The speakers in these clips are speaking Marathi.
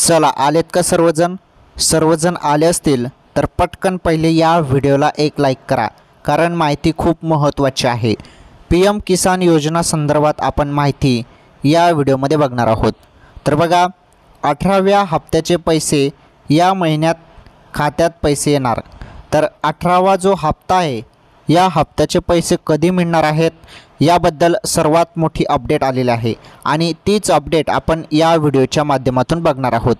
चला आलेत का सर्वजण आले असतील तर पटकन पहिले या व्हिडिओला एक लाईक करा, कारण माहिती खूप महत्त्वाची आहे। PM किसान योजना संदर्भात आपण माहिती या व्हिडिओमध्ये बघणार आहोत। तर बघा, 18व्या हप्त्याचे पैसे या महिन्यात खात्यात पैसे येणार। तर 18वा जो हप्ता आहे या हप्त्याचे पैसे कधी मिळणार आहेत याबद्दल सर्वात मोठी अपडेट आलेली आहे आणि तीच अपडेट आपण या व्हिडिओच्या माध्यमातून बघणार आहोत।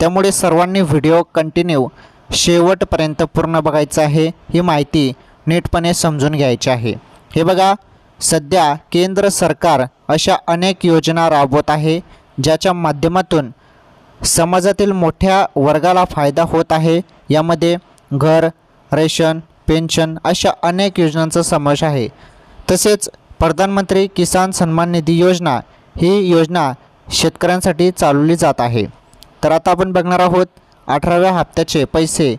त्यामुळे सर्वांनी व्हिडिओ कंटिन्यू शेवटपर्यंत पूर्ण बघायचा आहे। ही माहिती नीटपणे समजून घ्यायची आहे। हे बघा, सध्या केंद्र सरकार अशा अनेक योजना राबवत आहे ज्याच्या माध्यमातून समाजातील मोठ्या वर्गाला फायदा होत आहे। यामध्ये घर, रेशन, पेन्शन अशा अनेक योजनांचा समावेश आहे। तसेच प्रधानमंत्री किसान सन्मान निधी योजना ही योजना शेतकऱ्यांसाठी चालवली जात आहे। तर आता आपण बघणार आहोत 18व्या हप्त्याचे पैसे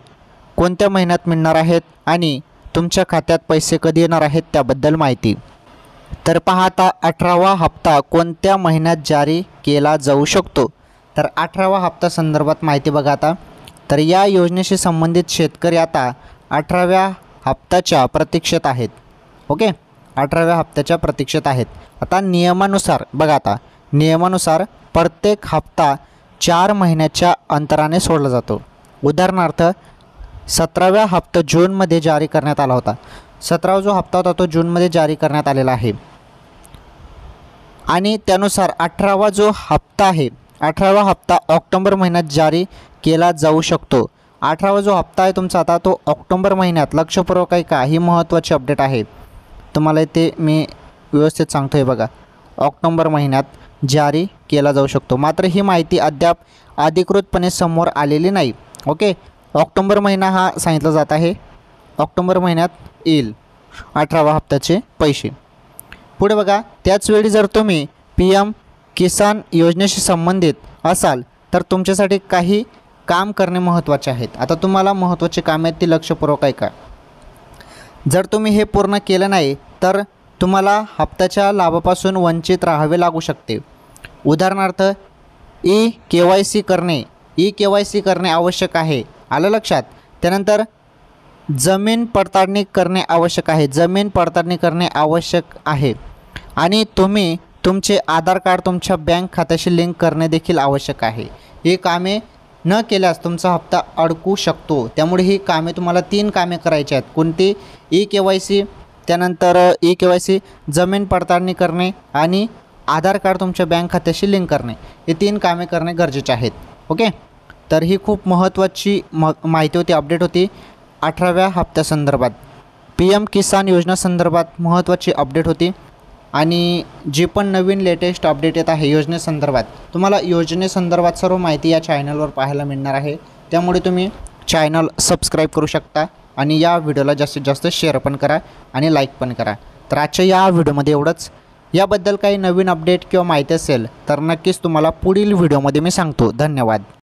कोणत्या महिन्यात मिळणार आहेत आणि तुमच्या खात्यात पैसे कधी येणार आहेत त्याबद्दल माहिती। तर पहा, आता 18वा हप्ता कोणत्या महिन्यात जारी केला जाऊ शकतो। तर 18वा हप्ता संदर्भात माहिती बघा आता। तर या योजनेशी संबंधित शेतकरी आता 18व्या हप्त्याच्या प्रतीक्षेत आहेत। ओके, 18व्या हप्त्याच्या प्रतीक्षेत आहेत। आता नियमानुसार बघा, आता नियमानुसार प्रत्येक हप्ता 4 महिन्याच्या अंतराने सोडला जातो। उदाहरणार्थ 17व्या हप्ता जूनमध्ये जारी करण्यात आला होता। 17वा जो हप्ता होता तो जूनमध्ये जारी करण्यात आलेला आहे आणि त्यानुसार 18वा जो हप्ता आहे 18वा हप्ता ऑक्टोबर महिन्यात जारी केला जाऊ शकतो। 18वा जो हप्ता आहे तुमचा आता तो ऑक्टोबर महिन्यात, लक्षपूर्वक आहे का, ही महत्त्वाची अपडेट आहे। तुम्हाला इथे मी व्यवस्थित सांगतो आहे बघा, ऑक्टोबर महिन्यात जारी केला जाऊ शकतो। मात्र ही माहिती अद्याप अधिकृतपणे समोर आलेली नाही। ओके, ऑक्टोबर महिना हा सांगितला जात आहे, ऑक्टोबर महिन्यात येईल 18व्या हप्त्याचे पैसे। पुढे बघा, त्याचवेळी जर तुम्ही PM किसान योजनेशी संबंधित असाल तर तुमच्यासाठी काही काम करणे महत्त्वाचे आहेत। आता तुम्हाला महत्त्वाचे काम आहेत ती लक्षपूर्वक ऐका। जर तुम्ही हे पूर्ण केलं नाही तर तुम्हाला हप्त्याच्या लाभापासून वंचित राहावे लागू शकते। उदाहरणार्थ E-KYC करणे आवश्यक आहे, आलं लक्षात। त्यानंतर जमीन पडताळणी करणे आवश्यक आहे, आणि तुम्ही तुमचे आधार कार्ड तुमच्या बँक खात्याशी लिंक करणे देखील आवश्यक आहे। ही कामे न केल्यास तुमचा हप्ता अडकू शकतो। त्यामुळे ही कामे तुम्हाला 3 कामे करायची आहेत। कोणती? E-KYC, त्यानंतर E-KYC, जमीन पडताळणी करणे आणि आधार कार्ड तुमच्या बँक खात्याशी लिंक करणे, हे 3 कामे करणे गरजेचे आहेत। ओके, तर ही खूप महत्त्वाची माहिती होती, अपडेट होती 18व्या हप्त्यासंदर्भात। PM किसान योजना संदर्भात महत्त्वाची अपडेट होती आणि जी पण नवीन लेटेस्ट अपडेट येत आहे योजनेसंदर्भात, तुम्हाला योजनेसंदर्भात सर्व माहिती या चॅनलवर पाहायला मिळणार आहे। त्यामुळे तुम्ही चॅनल सबस्क्राईब करू शकता आणि या व्हिडिओला जास्तीत जास्त शेअर पण करा आणि लाईक पण करा। तर आजच्या या व्हिडिओमध्ये एवढंच। याबद्दल काही नवीन अपडेट किंवा माहिती असेल तर नक्कीच तुम्हाला पुढील व्हिडिओमध्ये मी सांगतो। धन्यवाद।